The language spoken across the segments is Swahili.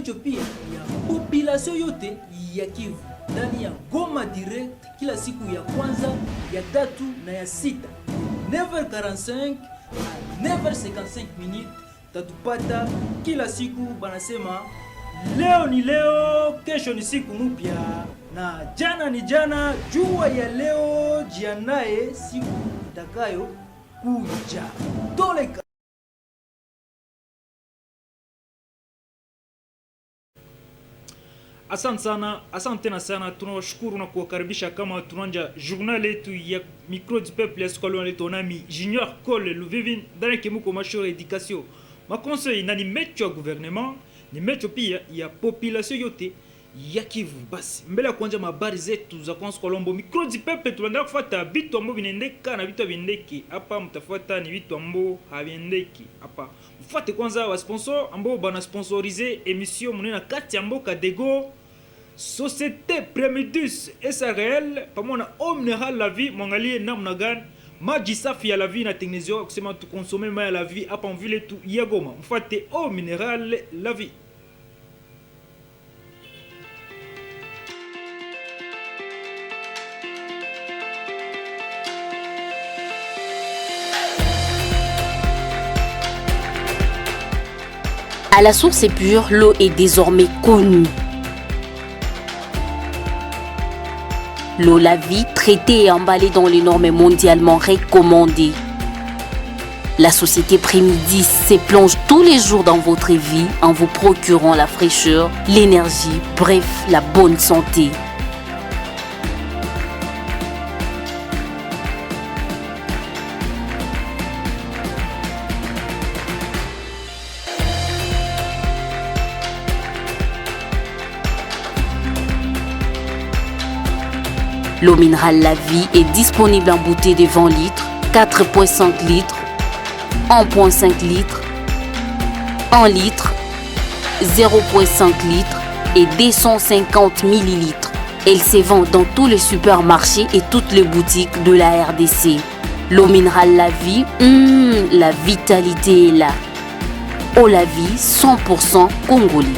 Ethiopia ya population yote ya Kivu ndani ya Goma direct kila siku ya kwanza, ya tatu na ya sita 9h45 na 9h55 minutes tatupata kila siku. Banasema leo ni leo, kesho ni siku mpya, na jana ni jana. Jua ya leo, jiandae siku itakayo kuja. Toleka. Asante tena sana, tunawashukuru na kuwakaribisha kama tunanja journal yetu ya Micro du Peuple ya siku letu nami Junior Cole Luvivi ndani kemuko mashore education. Makonseil na ni mecho ya gouvernement, ni mecho pia ya population yote ya Kivu. Basi mbele ya kuanza habari zetu za kwanza Kolombo, Micro du Peuple tunaendelea kufuata vitu ambavyo vinaendeka na vitu viendeki hapa. Mtafuata ni vitu ambavyo haviendeki hapa. Mfuate kwanza wa sponsor ambao bana sponsoriser emission munena kati ya mboka Dego, Société Premidus SRL pamoja na Omniral la vie. Mwangalie namna gani maji safi ya la vie na tengenezwa kusema tu consommer maji ya la vie hapa mvile tu ya Goma. Mfuate Omniral la vie. À la source pure, l'eau est désormais connue. L'eau la vie, traitée et emballée dans les normes mondialement recommandées. La société Premidis se plonge tous les jours dans votre vie en vous procurant la fraîcheur, l'énergie, bref, la bonne santé. L'eau minérale La Vie est disponible en bouteille de 20 litres, 4,5 litres, 1,5 litres, 1 litre, 0,5 litres et 250 millilitres. Elle se vend dans tous les supermarchés et toutes les boutiques de la RDC. L'eau minérale La Vie, la vitalité est là. Eau La Vie 100% congolais.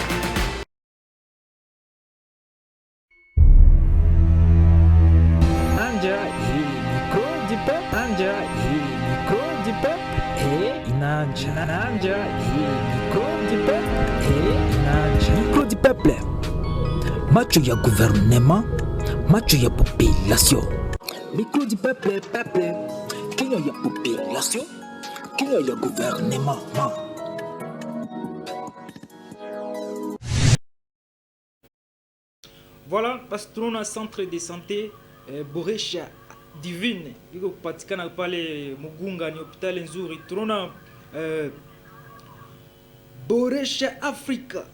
Micro du Peuple, macho ya gouvernement, macho ya population. Micro du Peuple, kinyo ya population, kinyo ya gouvernement. Voilà, parce que nous avons un centre de santé Boresha Divine. Il y a patikana pale Mugunga ni hôpital nzuri. Tuna Boresha Africa.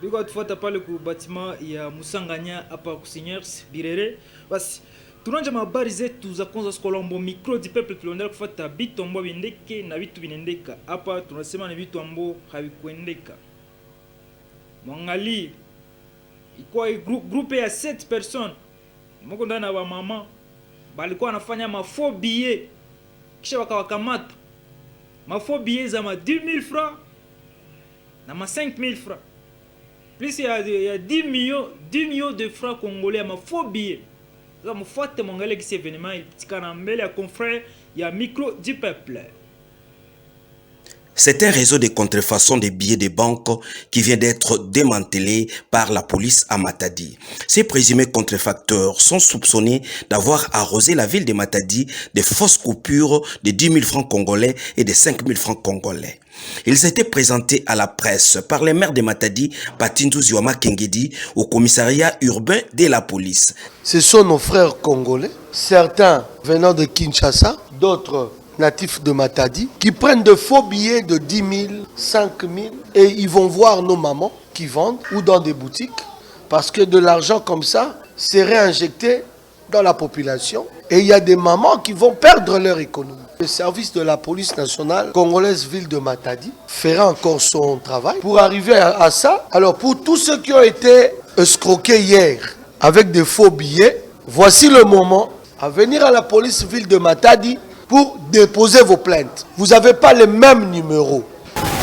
Biko tufuata pale ku bâtiment ya Musanganya hapa ku Seigneurs Birere. Basi tunanja habari zetu za kwanza Kolombo. Micro du Peuple tunaendelea kufuata vitu ambavyo viendeke na vitu vinaendeka. Hapa tunasema ni vitu ambavyo havikuendeka. Mwangalie ikuwa groupe ya 7 personnes. Moko ndani na mama balikuwa wanafanya mafaux billets, kisha wakawakamata mafaux billets za 10,000 francs na 5,000 francs, plus ya 10 millions de francs congolais ma faux billets. Sasa mfuate mwangalie kisi événement ipitikana mbele ya confrère ya Micro du Peuple. C'est un réseau de contrefaçon de billets de banque qui vient d'être démantelé par la police à Matadi. Ces présumés contrefacteurs sont soupçonnés d'avoir arrosé la ville de Matadi de fausses coupures de 10 000 francs congolais et de 5 000 francs congolais. Ils étaient présentés à la presse par les maires de Matadi, Patindu Ziwama Kengedi, au commissariat urbain de la police. Ce sont nos frères congolais, certains venant de Kinshasa, d'autres natifs de Matadi, qui prennent de faux billets de 10 000, 5 000 et ils vont voir nos mamans qui vendent ou dans des boutiques parce que de l'argent comme ça serait injecté dans la population et il y a des mamans qui vont perdre leur économie. Le service de la police nationale congolaise ville de Matadi fera encore son travail pour arriver à ça. Alors pour tous ceux qui ont été escroqués hier avec des faux billets, voici le moment à venir à la police ville de Matadi pour déposer vos plaintes. Vous n'avez pas le même numéro.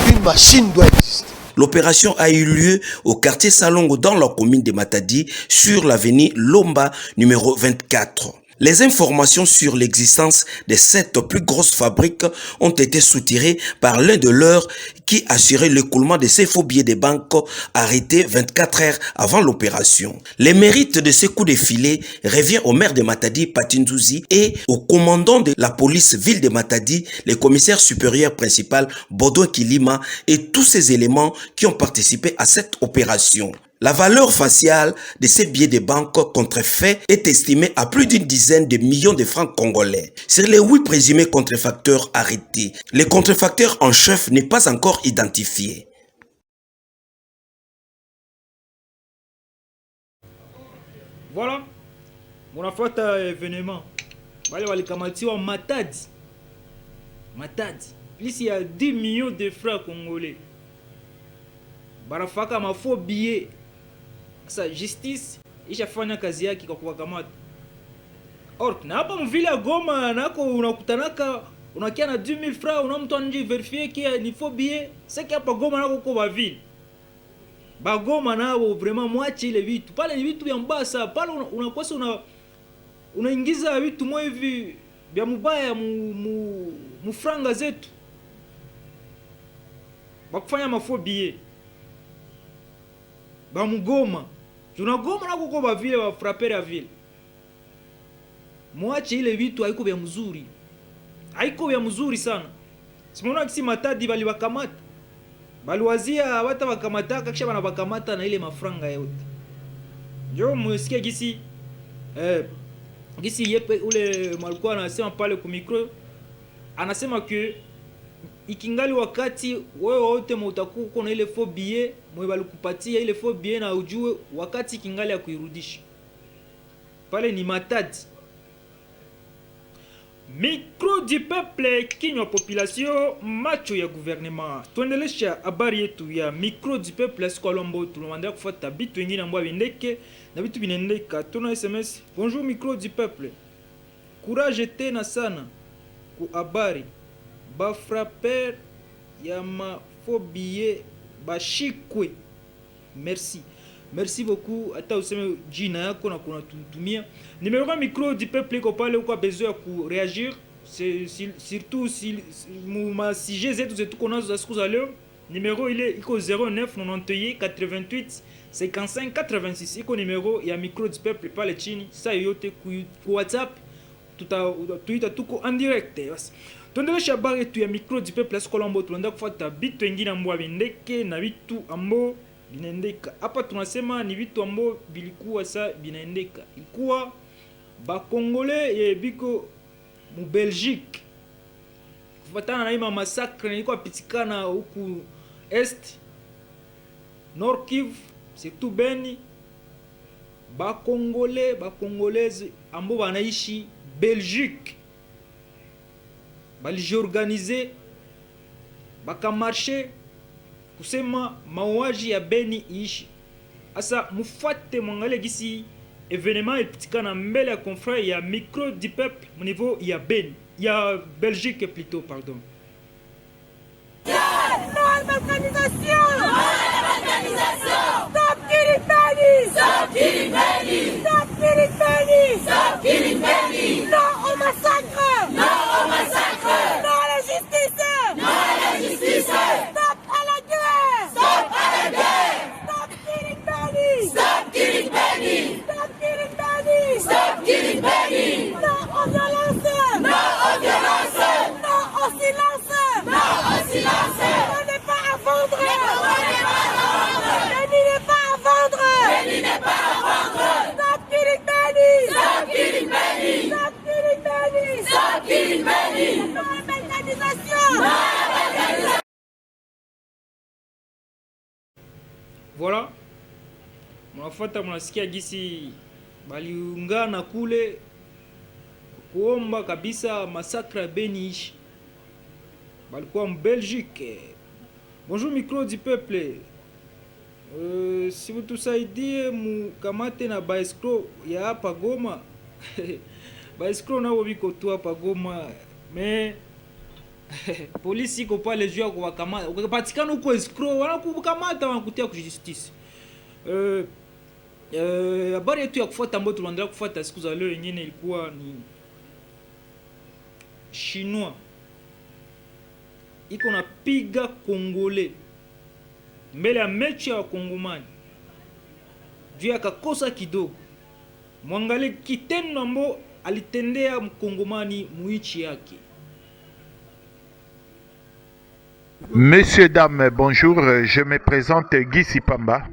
Une machine doit exister. L'opération a eu lieu au quartier Salongo dans la commune de Matadi sur l'avenue Lomba numéro 24. Les informations sur l'existence de cette plus grosse fabrique ont été soutirées par l'un de leurs qui assurait l'écoulement de ces faux billets de banque arrêtés 24 heures avant l'opération. Les mérites de ce coup de filet revient au maire de Matadi, Patindouzi, et au commandant de la police ville de Matadi, le commissaire supérieur principal, Baudouin Kilima, et tous ces éléments qui ont participé à cette opération. La valeur faciale de ces billets de banque contrefaits est estimée à plus d'une dizaine de millions de francs congolais. Sur les 8 présumés contrefacteurs arrêtés, le contrefacteur en chef n'est pas encore identifié. Voilà, munafuata événement. Wale walikamatiwa Matadi. Matadi. Plus il y a 10 millions de francs congolais. Barafaka mafo billet. Sa justice ishafanya kazi yake kwa kuwakamata. Or na hapa mvile ya Goma nako unakutanaka unakia na 10000 francs unamtoa nje verifier kia ni faux billet. Sasa hapa Goma nako kwa bavile. Ba Goma nao vraiment mwache ile vitu. Pale ni vitu vya mbaya. Pale unakosa unaingiza vitu mwa hivi vya mubaya mu franga zetu. Bakufanya mafaux billet. Ba mugoma tunagoma na kukoba vile wa frapper ya vile. Mwache ile vitu haiko vya mzuri. Haiko vya mzuri sana. Simona kisi Matadi bali wakamata. Bali wazia wata wakamata kisha bana wakamata na ile mafranga yote. Ndio mwesikia kisi kisi yepe ule malikuwa anasema pale ku micro anasema que ikingali wakati wewe wote mutakuko na ile faux billet mwe balikupatia ile faux billet na ujue wakati kingali ya kuirudisha pale ni Matadi. Micro du peuple, kinywa population, macho ya gouvernement. Tuendelesha habari yetu ya micro du peuple Sikolombo. Tunamwambia kufuata bitu wengine ambao bindeke na bitu binendeka. Tuna SMS. Bonjour micro du peuple. Courage tena sana ku habari. Ba frapper ya ma faux billet bashikwe. Merci. Merci beaucoup. Ata useme jina yako na kuna tutumia. Numéro 1 micro du peuple ko pale uko besoin ku réagir. C'est surtout si ma sujet zetu konazo za siku za leo. Numéro ile iko 09 91 88 55 86. Iko numéro ya micro du peuple pale chini. Sa yote ku WhatsApp tuita tuko en direct. Tuendelesha habari yetu ya micro du peuple Sikolombo. Tunaenda kufuata bitu wengine ambao bindeke na bitu ambao binaendeka. Hapa tunasema ni vitu ambao bilikuwa sa binaendeka. Ilikuwa ba Congolais ye biko mu Belgique. Kufatana na ima massacre ilikuwa pitikana huku Est Nord Kivu, surtout Beni. Ba Congolais, ba Congolaise ambao wanaishi Belgique. Balijiorganize bakamarche kusema mauaji ya Beni ishi. Asa mufuate mwangalie gisi evenement ipitikana mbele ya confrère ya micro du peuple au niveau ya Beni, ya Belgique plutôt, pardon. Voilà. Mnafuata mnasikia gisi baliungana kule kuomba kabisa massacre ya Beni ishi. Balikuwa en Belgique. Bonjour micro du peuple. Si vous tusaidie mukamate na baeskro ya hapa Goma. Baeskro nao biko tu hapa Goma. Mais polisi iko pale juu ya kuwakamata. Ukipatikana huko escrow wanakukamata wanakutia kwa justice. Habari yetu ya kufuata ambayo tunaendelea kufuata siku za leo nyingine ilikuwa ni Chinois iko na piga Kongole mbele ya mechi ya Wakongomani juu ya kakosa kidogo. Mwangalie kitendo ambacho alitendea Mkongomani muichi yake. Messieurs, dames, bonjour, je me présente Guy Sipamba.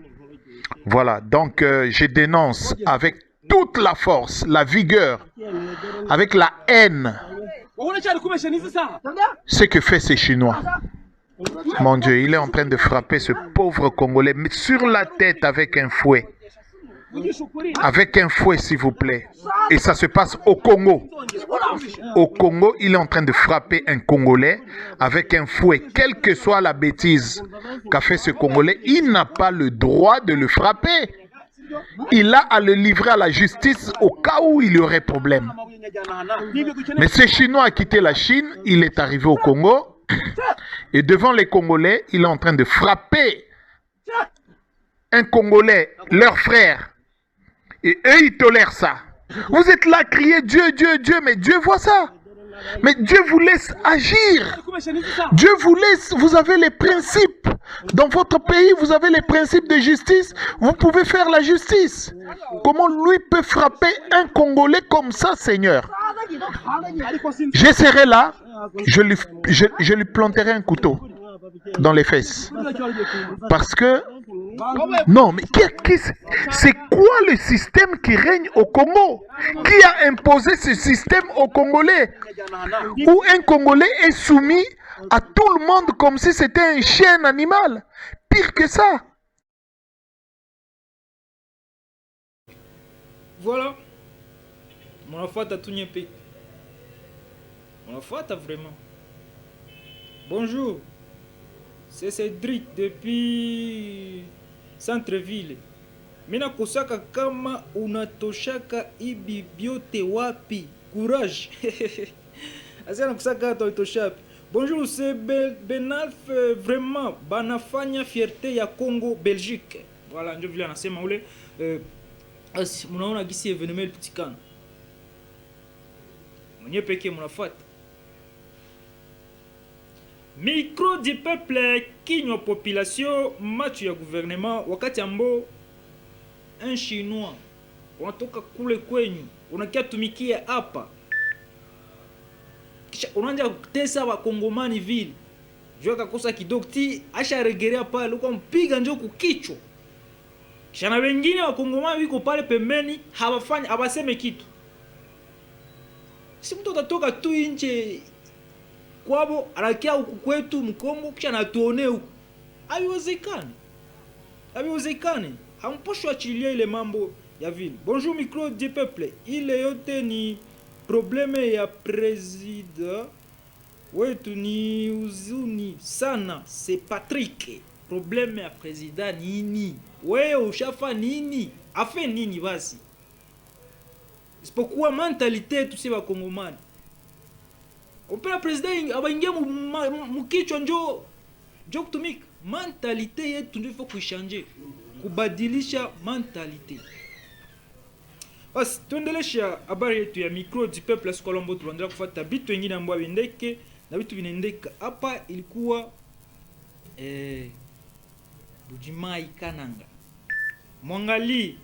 Voilà, donc je dénonce avec toute la force, la vigueur, avec la haine, ce que fait ces Chinois. Mon Dieu, il est en train de frapper ce pauvre Congolais mais sur la tête avec un fouet. Avec un fouet, s'il vous plaît. Et ça se passe au Congo. Au Congo, il est en train de frapper un Congolais avec un fouet. Quelle que soit la bêtise qu'a fait ce Congolais, il n'a pas le droit de le frapper. Il a à le livrer à la justice au cas où il y aurait problème. Mais ce Chinois a quitté la Chine, il est arrivé au Congo. Et devant les Congolais, il est en train de frapper un Congolais, leur frère. Et eux, ils tolèrent ça. Vous êtes là à crier Dieu, Dieu, Dieu, mais Dieu voit ça. Mais Dieu vous laisse agir. Dieu vous laisse, vous avez les principes. Dans votre pays, vous avez les principes de justice. Vous pouvez faire la justice. Comment lui peut frapper un Congolais comme ça, Seigneur? Je serai là, je lui planterai un couteau dans les fesses. Parce que non, mais c'est quoi le système qui règne au Congo? Qui a imposé ce système aux Congolais? Où un Congolais est soumis à tout le monde comme si c'était un chien animal? Pire que ça. Voilà. Mon enfant t'a tout niépé. Mon enfant t'a vraiment. Bonjour. C'est Cédric depuis Centre-ville. Mina kosaka kama unatoshaka ibi biote wapi. Courage. Asana kusaka toshapi. Bonjour, c'est Benalf vraiment banafanya fierté ya Congo Belgique. Voilà, ndio vile anasema ule mnaona gisi evenement lipitikana. Mwenye pekee mnafuata. Micro du peuple kinywa population machu ya gouvernement wakati ambo un Chinois unatoka kule kwenyu unakia tumikia hapa kisha unaanza kutesa wa Kongomani vile jua kakosa kidogo ti asha regerea pale uko mpiga njoo kukichwa kisha na wengine wa Kongomani wiko pale pembeni hawafanya hawaseme kitu. Si mtu atatoka tu nje kwabo anakia huku kwetu Mkongo kisha natuone huku. Haiwezekani. Hamposhwa achilia ile mambo ya vile. Bonjour micro du peuple. Ile yote ni probleme ya president wetu ni uzuni sana. C'est Patrick. Probleme ya president nini? Wewe ushafa nini? Afe nini basi? Isipokuwa mentalite tu sema Kongomani. Opera president abaingia mukichwa njo kutumika. Mentalite yetu ndio faut kuichange. Kubadilisha mentalite. Basi tuendelesha habari yetu ya micro du peuple Colombo, tunaendelea kufuata vitu vingine ambavyo viendeke na vitu vinaendeka. Hapa ilikuwa Bujimai Kananga. Mwangali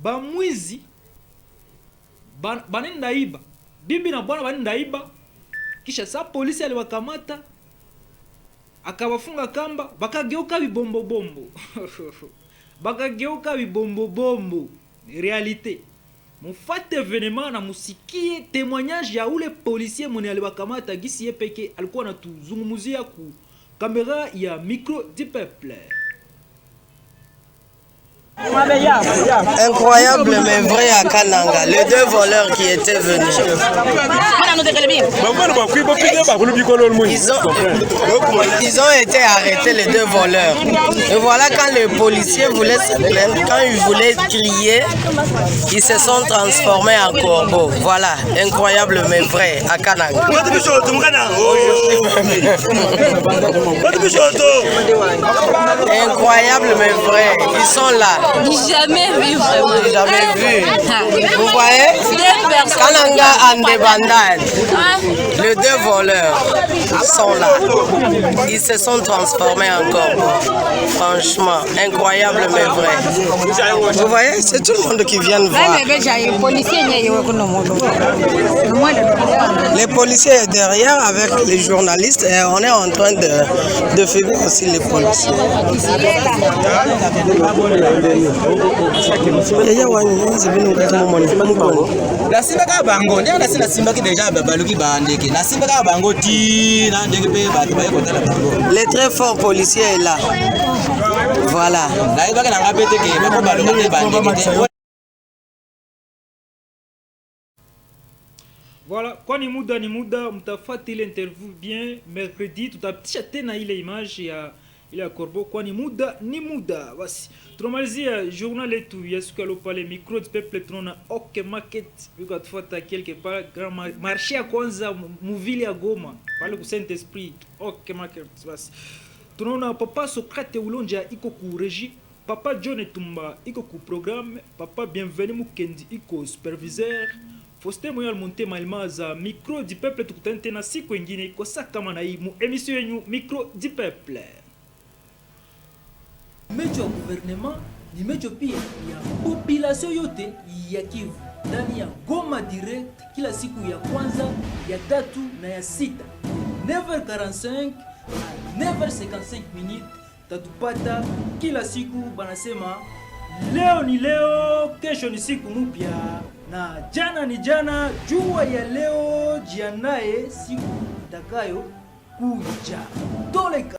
bamwizi banenda iba. Bibi na bwana banenda iba. Kisha sa polisi aliwakamata akawafunga kamba bakageuka bibombo bombo. Bakageuka bibombo bombo. Realite. Mufate evenement na musikie témoignage ya ule policier mwenye aliwakamata gisi yeye peke alikuwa anatuzungumzia ku kamera ya micro du peuple. Incroyable mais vrai à Kananga, les deux voleurs qui étaient venus. Ils ont été arrêtés, les deux voleurs. Et voilà, quand les policiers voulaient se plaindre, quand ils voulaient crier, ils se sont transformés en corbeaux. Voilà, incroyable mais vrai à Kananga. Incroyable mais vrai, ils sont là. Jamais vu vraiment. Jamais vu. Vous voyez? Kananga en débandade. Les deux voleurs sont là. Ils se sont transformés en corbeaux. Franchement, incroyable mais vrai. Vous voyez? C'est tout le monde qui vient voir. Les policiers sont derrière avec les journalistes et on est en train de filmer aussi les policiers. Le très fort policier est là. Voilà. Voilà, kwa ni muda mtafati ile interview bien mercredi tutapitisha tena ile image ya ile corbeau kwa ni muda basi tunamalizia journal yetu ya siku ya pale micro du peuple tunaona OK market yuko tufuata quelque part grand marché ya kwanza muvili ya Goma pale ku Saint Esprit OK market basi tunaona papa Socrate Ulonja iko ku régie, papa John Tumba iko ku programme, papa Bienvenu Mukendi iko superviseur, Faustin Moyal Monte Malmaza micro du peuple tukutane tena siku nyingine kwa saa kama na hii mu émission yenu micro du peuple. Mecho ya gouvernement ni mecho pia ya population yote ya Kivu ndani ya Goma direct kila siku ya kwanza, ya tatu na ya sita 9h45 na 9h55 minutes tatupata kila siku. Banasema leo ni leo, kesho ni siku mpya na jana ni jana. Jua ya leo, jiandae siku itakayo kuja. Toleka